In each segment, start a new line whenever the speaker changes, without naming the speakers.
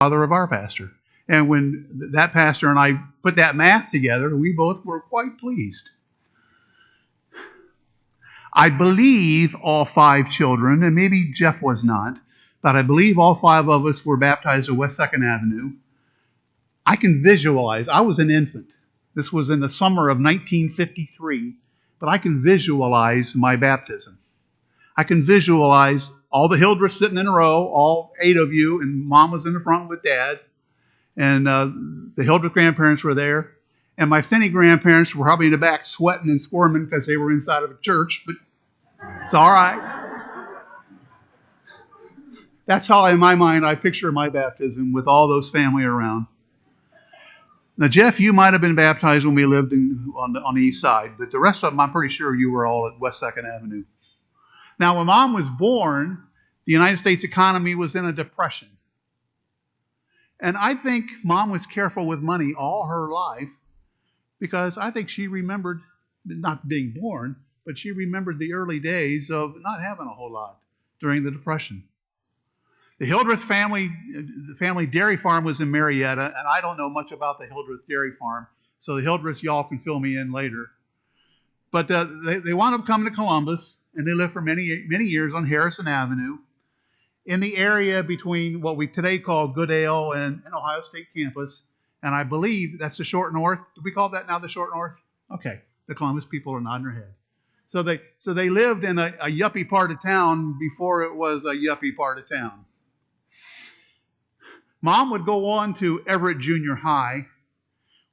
father of our pastor. And when that pastor and I put that math together, we both were quite pleased. I believe all 5 children, and maybe Jeff was not, but I believe all 5 of us were baptized at West 2nd Avenue. I can visualize, I was an infant. This was in the summer of 1953, but I can visualize my baptism. I can visualize all the Hildreths sitting in a row, all 8 of you, and Mom was in the front with Dad. And the Hildreth grandparents were there. And my Finney grandparents were probably in the back sweating and squirming because they were inside of a church, but it's all right. That's how, in my mind, I picture my baptism with all those family around. Now, Jeff, you might have been baptized when we lived on the east side, but the rest of them, I'm pretty sure you were all at West 2nd Avenue. Now, when Mom was born, the United States economy was in a depression. And I think Mom was careful with money all her life because I think she remembered, not being born, but she remembered the early days of not having a whole lot during the Depression. The Hildreth family dairy farm was in Marietta, and I don't know much about the Hildreth dairy farm, so the Hildreths, y'all can fill me in later. But they wound up coming to Columbus, and they lived for many, many years on Harrison Avenue in the area between what we today call Goodale and Ohio State campus. And I believe that's the short north. Do we call that now the short north? Okay. The Columbus people are nodding their head. So they lived in a yuppie part of town before it was a yuppie part of town. Mom would go on to Everett Junior High,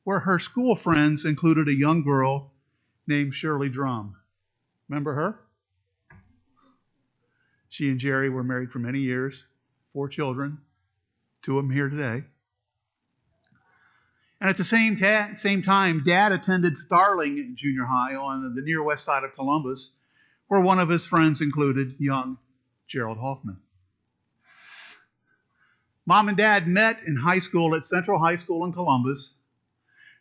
where her school friends included a young girl named Shirley Drum. Remember her? She and Jerry were married for many years, 4 children, 2 of them here today. And at the same time, Dad attended Starling Junior High on the near west side of Columbus, where one of his friends included young Gerald Hoffman. Mom and Dad met in high school at Central High School in Columbus,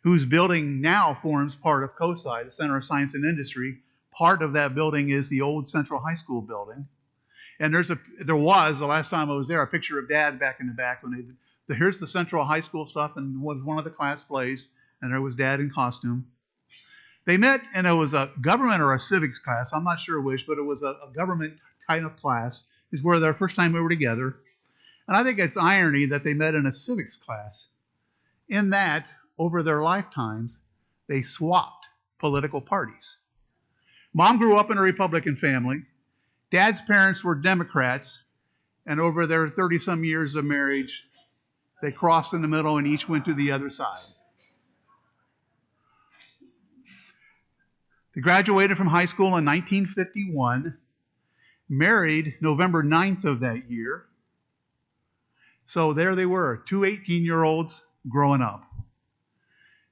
whose building now forms part of COSI, the Center of Science and Industry. Part of that building is the old Central High School building. And there was, the last time I was there, a picture of Dad back in the back when here's the Central High School stuff and was one of the class plays, and there was Dad in costume. They met, and it was a government or a civics class, I'm not sure which, but it was a government kind of class. Is where their first time we were together. And I think it's irony that they met in a civics class, in that, over their lifetimes, they swapped political parties. Mom grew up in a Republican family. Dad's parents were Democrats, and over their 30-some years of marriage, they crossed in the middle and each went to the other side. They graduated from high school in 1951, married November 9th of that year. So there they were, 2 18-year-olds growing up.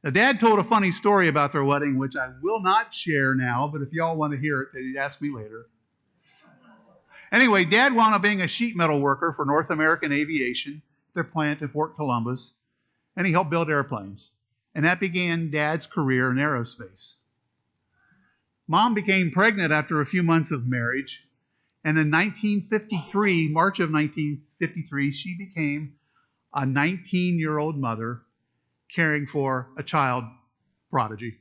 Now, Dad told a funny story about their wedding, which I will not share now, but if y'all want to hear it, then ask me later. Anyway, Dad wound up being a sheet metal worker for North American Aviation, their plant in Fort Columbus, and he helped build airplanes. And that began Dad's career in aerospace. Mom became pregnant after a few months of marriage, and in 1953, March of 1953, she became a 19-year-old mother caring for a child prodigy.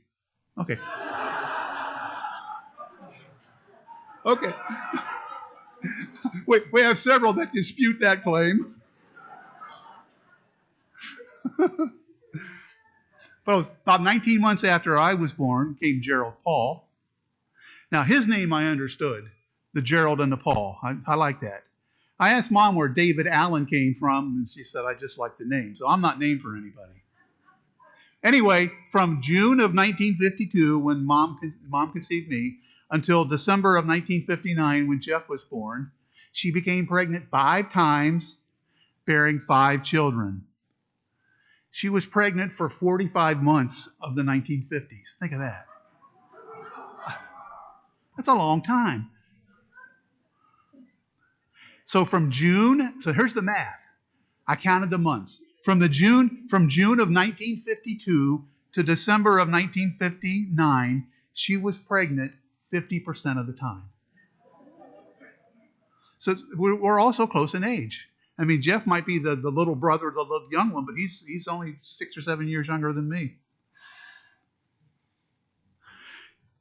Okay. Okay. We have several that dispute that claim. But it was about 19 months after I was born came Gerald Paul. Now, his name I understood, the Gerald and the Paul. I like that. I asked Mom where David Allen came from, and she said, I just like the name. So I'm not named for anybody. Anyway, from June of 1952, when Mom conceived me, until December of 1959, when Jeff was born, she became pregnant 5 times, bearing 5 children. She was pregnant for 45 months of the 1950s. Think of that. That's a long time. So here's the math. I counted the months. From June of 1952 to December of 1959, she was pregnant 50% of the time. So we're also close in age. I mean, Jeff might be the little brother, the little young one, but he's only 6 or 7 years younger than me.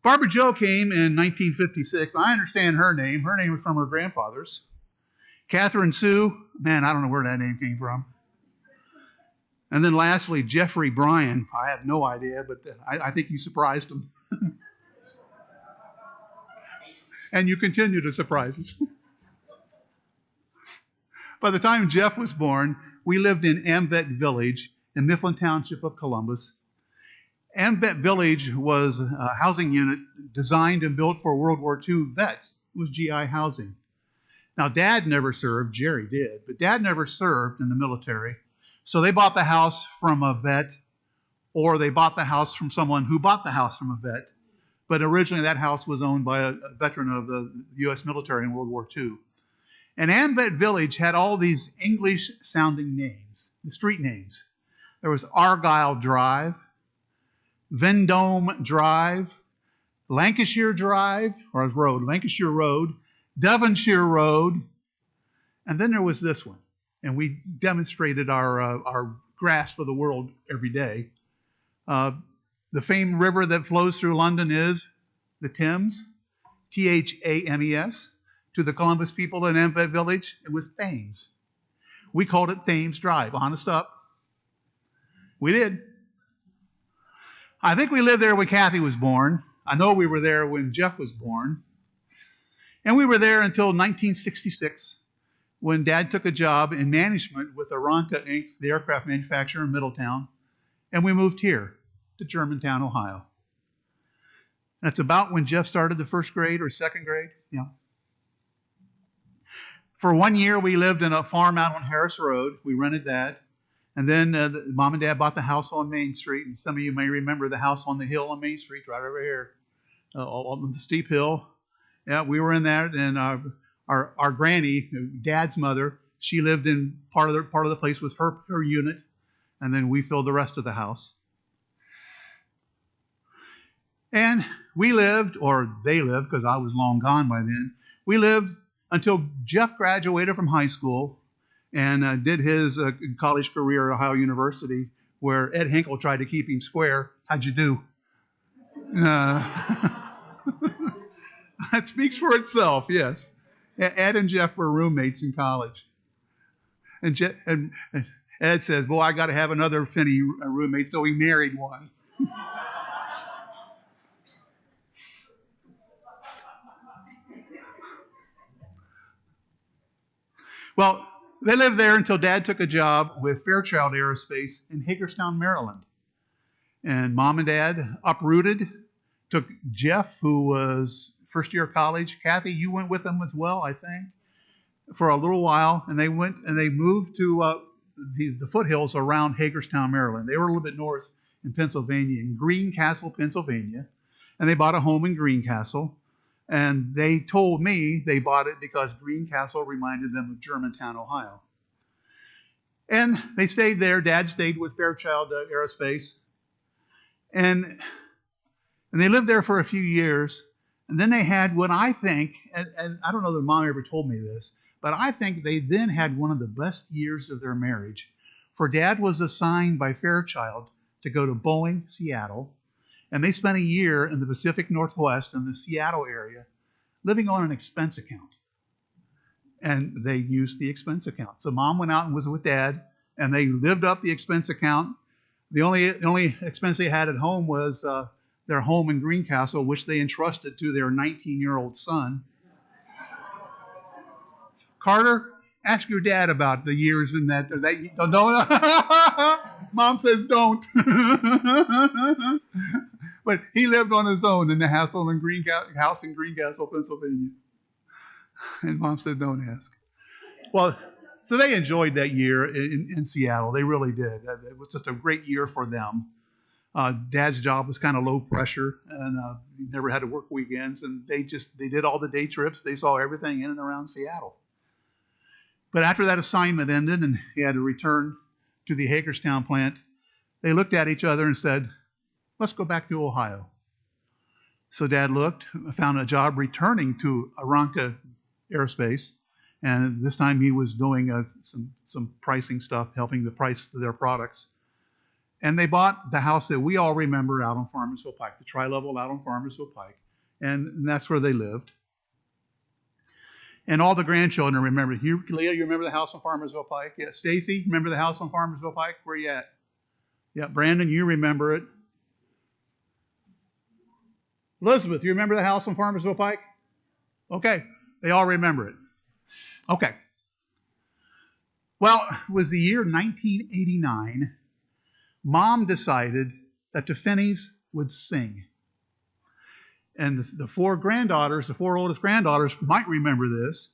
Barbara Jo came in 1956. I understand her name. Her name was from her grandfather's. Catherine Sue, man, I don't know where that name came from. And then lastly, Jeffrey Bryan. I have no idea, but I think you surprised him. And you continue to surprise us. By the time Jeff was born, we lived in Amvet Village in Mifflin Township of Columbus. Amvet Village was a housing unit designed and built for World War II vets. It was GI housing. Now, Dad never served. Jerry did, but Dad never served in the military. So they bought the house from a vet, or they bought the house from someone who bought the house from a vet. But originally that house was owned by a veteran of the U.S. military in World War II. And Amvet Village had all these English-sounding names, the street names. There was Argyle Drive, Vendome Drive, Lancashire Drive, or road, Lancashire Road, Devonshire Road, and then there was this one. And we demonstrated our grasp of the world every day. The famed river that flows through London is the Thames, Thames. To the Columbus people in Amvet Village, it was Thames. We called it Thames Drive. Honest up. We did. I think we lived there when Kathy was born. I know we were there when Jeff was born. And we were there until 1966, when Dad took a job in management with Aranca Inc., the aircraft manufacturer in Middletown, and we moved here to Germantown, Ohio. That's about when Jeff started the first grade or second grade. Yeah. For 1 year, we lived in a farm out on Harris Road. We rented that. And then Mom and Dad bought the house on Main Street. And some of you may remember the house on the hill on Main Street, right over here, on the steep hill. Yeah, we were in that. And our granny, Dad's mother, she lived in part of the place was her unit. And then we filled the rest of the house. And we lived, or they lived, because I was long gone by then. We lived until Jeff graduated from high school and did his college career at Ohio University, where Ed Hinkle tried to keep him square. How'd you do? That speaks for itself, yes. Ed and Jeff were roommates in college. And Ed says, boy, I got to have another Finney roommate, so he married one. Well, they lived there until Dad took a job with Fairchild Aerospace in Hagerstown, Maryland. And Mom and Dad uprooted, took Jeff, who was first year of college. Kathy, you went with them as well, I think, for a little while. And they went and they moved to the foothills around Hagerstown, Maryland. They were a little bit north in Pennsylvania, in Greencastle, Pennsylvania. And they bought a home in Greencastle. And they told me they bought it because Greencastle reminded them of Germantown, Ohio. And they stayed there. Dad stayed with Fairchild Aerospace. And they lived there for a few years. And then they had what I think, and I don't know that Mom ever told me this, but I think they then had one of the best years of their marriage. For Dad was assigned by Fairchild to go to Boeing, Seattle. And they spent a year in the Pacific Northwest in the Seattle area living on an expense account. And they used the expense account. So Mom went out and was with Dad, and they lived up the expense account. The only expense they had at home was their home in Greencastle, which they entrusted to their 19-year-old son. Carter, ask your dad about the years in that. Mom says don't. But he lived on his own in the house in Greencastle, Pennsylvania. And Mom said don't ask. Well, so they enjoyed that year in Seattle. They really did. It was just a great year for them. Dad's job was kind of low pressure, and he never had to work weekends. And they did all the day trips. They saw everything in and around Seattle. But after that assignment ended and he had to return to the Hagerstown plant, they looked at each other and said, let's go back to Ohio. So Dad looked, found a job returning to Aranca Aerospace, And this time he was doing some pricing stuff, helping to price their products. And they bought the house that we all remember out on Farmersville Pike, the tri-level out on Farmersville Pike. And that's where they lived. And all the grandchildren remember. Leah, you remember the house on Farmersville Pike? Yeah. Stacy, remember the house on Farmersville Pike? Where you at? Yeah. Brandon, you remember it. Elizabeth, you remember the house on Farmersville Pike? Okay. They all remember it. Okay. Well, it was the year 1989. Mom decided that the Finneys would sing. And the four oldest granddaughters might remember this,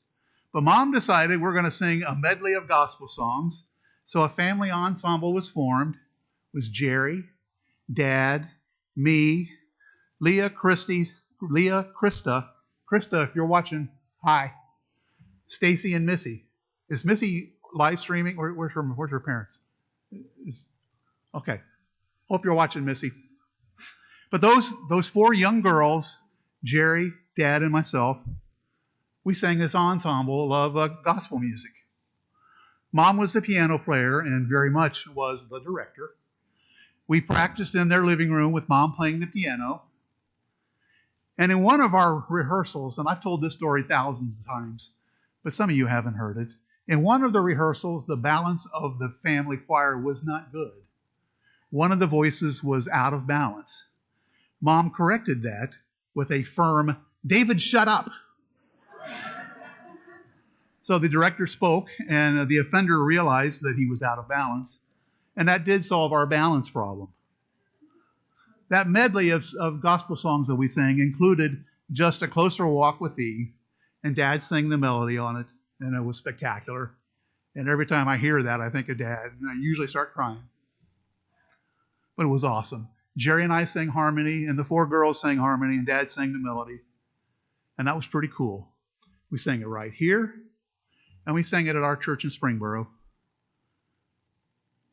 but Mom decided we're going to sing a medley of gospel songs. So a family ensemble was formed. It was Jerry, Dad, me, Leah, Krista, if you're watching, hi, Stacy and Missy. Is Missy live streaming? Where's her parents? Okay. Hope you're watching, Missy. But those four young girls, Jerry, Dad, and myself, we sang this ensemble of gospel music. Mom was the piano player and very much was the director. We practiced in their living room with Mom playing the piano. And in one of our rehearsals, and I've told this story thousands of times, but some of you haven't heard it. In one of the rehearsals, the balance of the family choir was not good. One of the voices was out of balance. Mom corrected that with a firm, "David, shut up." So the director spoke, and the offender realized that he was out of balance, and that did solve our balance problem. That medley of gospel songs that we sang included "Just a Closer Walk with Thee," and Dad sang the melody on it, and it was spectacular. And every time I hear that, I think of Dad, and I usually start crying. But it was awesome. Jerry and I sang harmony, and the four girls sang harmony, and Dad sang the melody. And that was pretty cool. We sang it right here, and we sang it at our church in Springboro.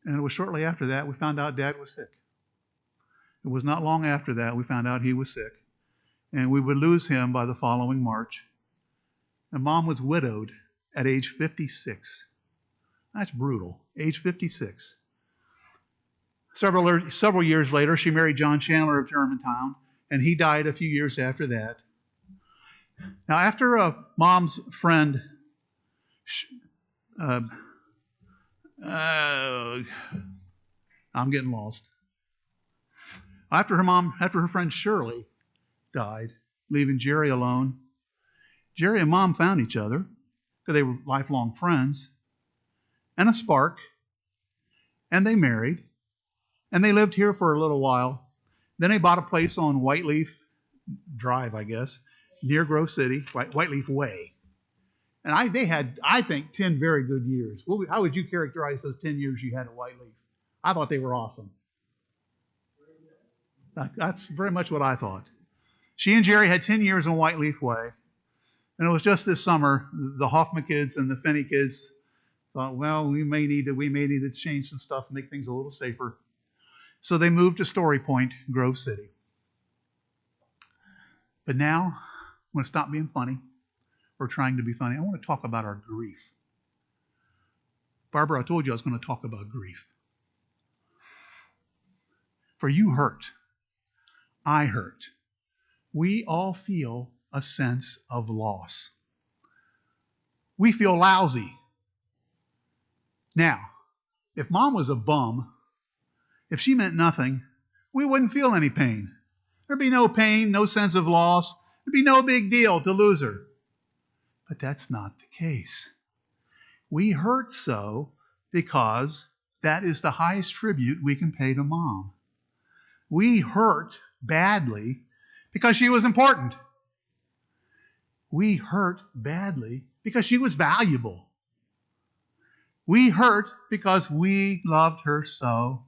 And it was shortly after that we found out Dad was sick. It was not long after that we found out he was sick, and we would lose him by the following March. And Mom was widowed at age 56. That's brutal. Age 56. Several years later, she married John Chandler of Germantown, and he died a few years after that. Now, after Mom's friend, I'm getting lost. After her friend Shirley died, leaving Jerry alone, Jerry and Mom found each other because they were lifelong friends, and a spark, and they married. And they lived here for a little while. Then they bought a place on Whiteleaf Drive, I guess, near Grove City, Whiteleaf Way. And they had, I think, 10 very good years. How would you characterize those 10 years you had at Whiteleaf? I thought they were awesome. That's very much what I thought. She and Jerry had 10 years on Whiteleaf Way. And it was just this summer, the Hoffman kids and the Finney kids thought, well, we may need to change some stuff and make things a little safer. So they moved to Story Point, Grove City. But now, I'm going to stop being funny, or trying to be funny. I want to talk about our grief. Barbara, I told you I was going to talk about grief. For you hurt. I hurt. We all feel a sense of loss. We feel lousy. Now, if Mom was a bum, if she meant nothing, we wouldn't feel any pain. There'd be no pain, no sense of loss. There'd be no big deal to lose her. But that's not the case. We hurt so because that is the highest tribute we can pay to Mom. We hurt badly because she was important. We hurt badly because she was valuable. We hurt because we loved her so.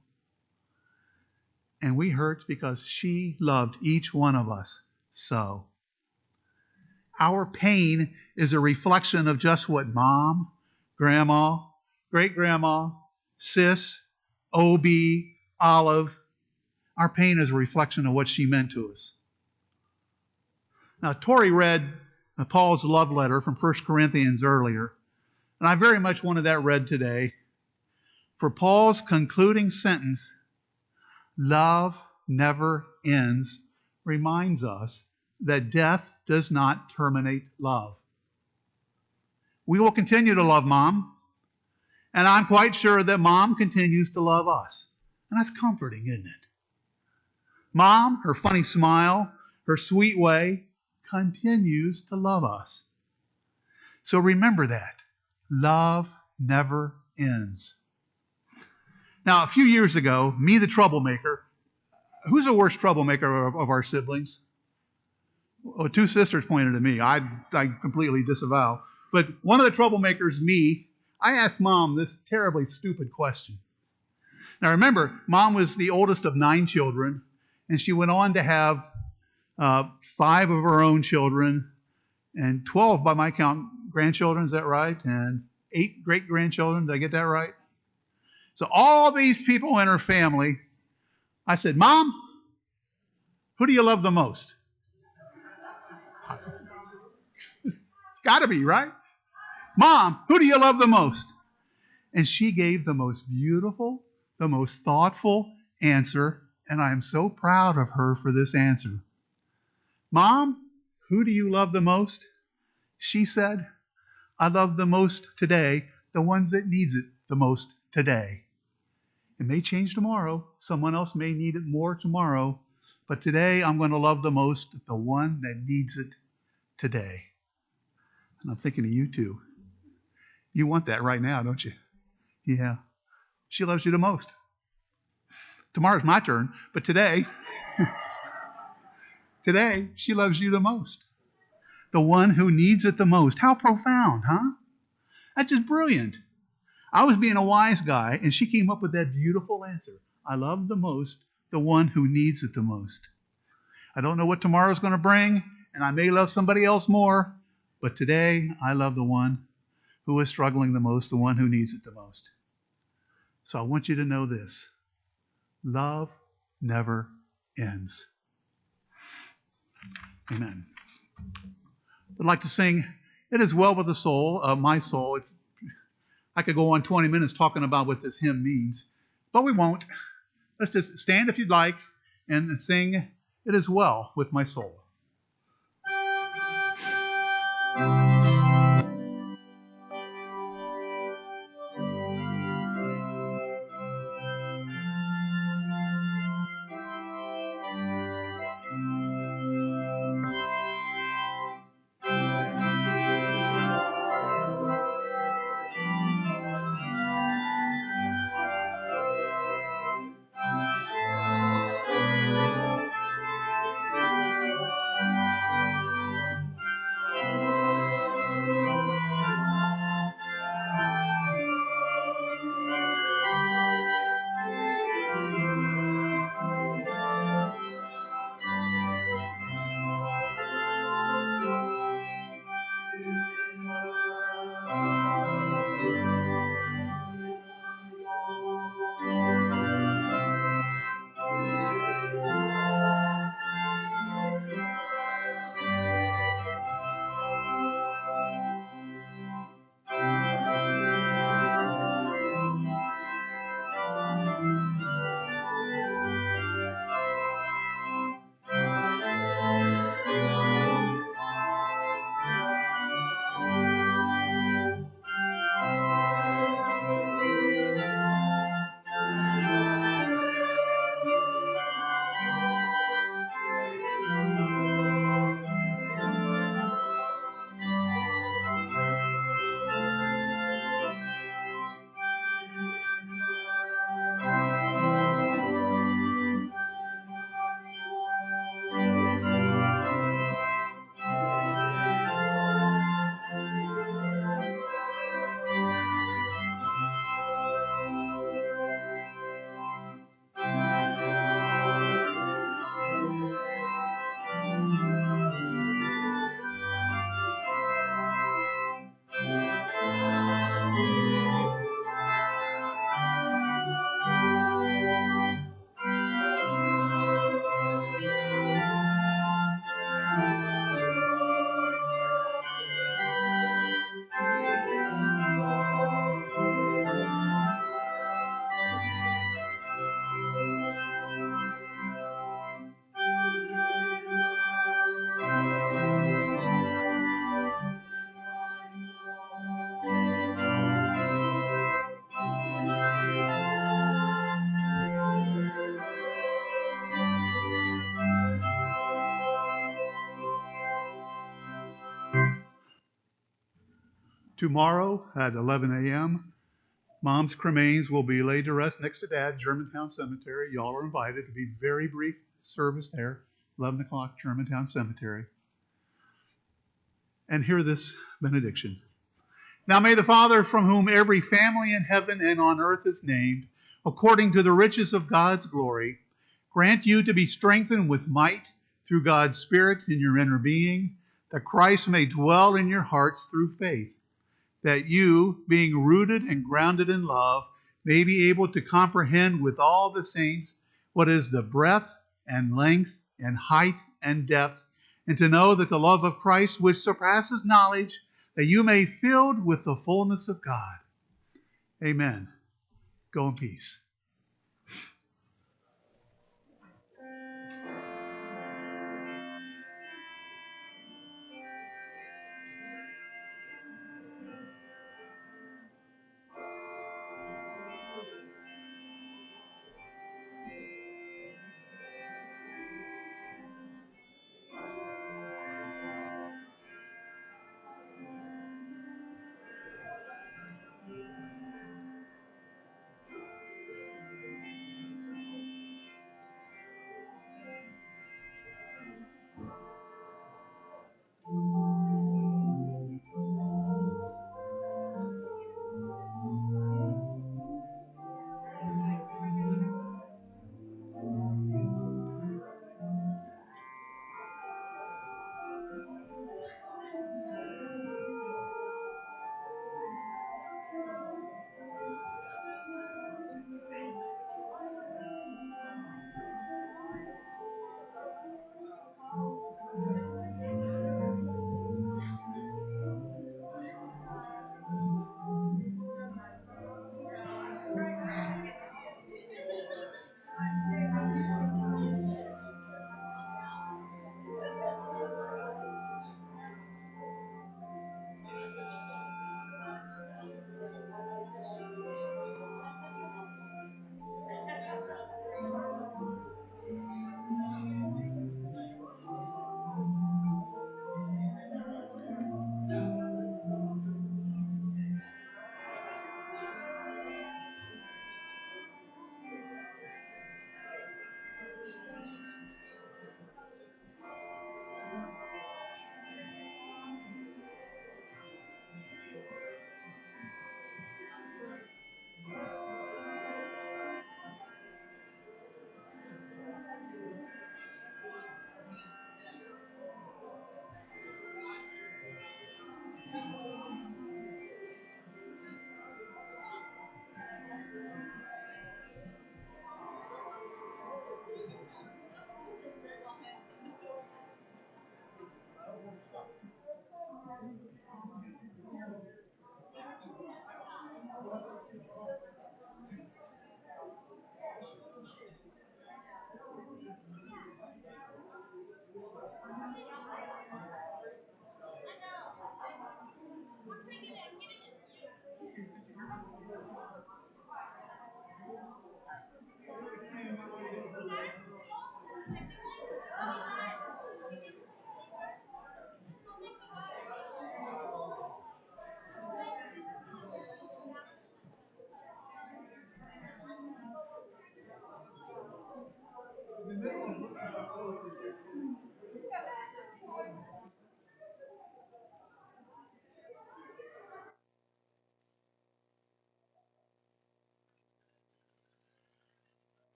And we hurt because she loved each one of us so. Our pain is a reflection of just what Mom, Grandma, Great-Grandma, Sis, OB, Olive, our pain is a reflection of what she meant to us. Now, Tori read Paul's love letter from 1 Corinthians earlier. And I very much wanted that read today. For Paul's concluding sentence, love never ends, reminds us that death does not terminate love. We will continue to love Mom, and I'm quite sure that Mom continues to love us. And that's comforting, isn't it? Mom, her funny smile, her sweet way, continues to love us. So remember that. Love never ends. Now, a few years ago, me, the troublemaker, who's the worst troublemaker of our siblings? Well, two sisters pointed at me. I completely disavow. But one of the troublemakers, me, I asked Mom this terribly stupid question. Now remember, Mom was the oldest of 9 children, and she went on to have 5 of her own children, and 12, by my count, grandchildren, is that right? And 8 great-grandchildren, did I get that right? So all these people in her family, I said, Mom, who do you love the most? Got to be, right? Mom, who do you love the most? And she gave the most beautiful, the most thoughtful answer, and I am so proud of her for this answer. Mom, who do you love the most? She said, I love the most today, the ones that needs it the most today. It may change tomorrow. Someone else may need it more tomorrow. But today, I'm going to love the most the one that needs it today. And I'm thinking of you too. You want that right now, don't you? Yeah. She loves you the most. Tomorrow's my turn, but today, she loves you the most. The one who needs it the most. How profound, huh? That's just brilliant. I was being a wise guy, and she came up with that beautiful answer. I love the most the one who needs it the most. I don't know what tomorrow's going to bring, and I may love somebody else more, but today I love the one who is struggling the most, the one who needs it the most. So I want you to know this. Love never ends. Amen. I'd like to sing, It Is Well With the Soul, my soul. I could go on 20 minutes talking about what this hymn means, but we won't. Let's just stand if you'd like and sing, It Is Well With My Soul. Tomorrow at 11 a.m., Mom's cremains will be laid to rest next to Dad, Germantown Cemetery. Y'all are invited to be very brief service there, 11 o'clock, Germantown Cemetery. And hear this benediction. Now may the Father, from whom every family in heaven and on earth is named, according to the riches of God's glory, grant you to be strengthened with might through God's Spirit in your inner being, that Christ may dwell in your hearts through faith, that you, being rooted and grounded in love, may be able to comprehend with all the saints what is the breadth and length and height and depth, and to know that the love of Christ, which surpasses knowledge, that you may be filled with the fullness of God. Amen. Go in peace.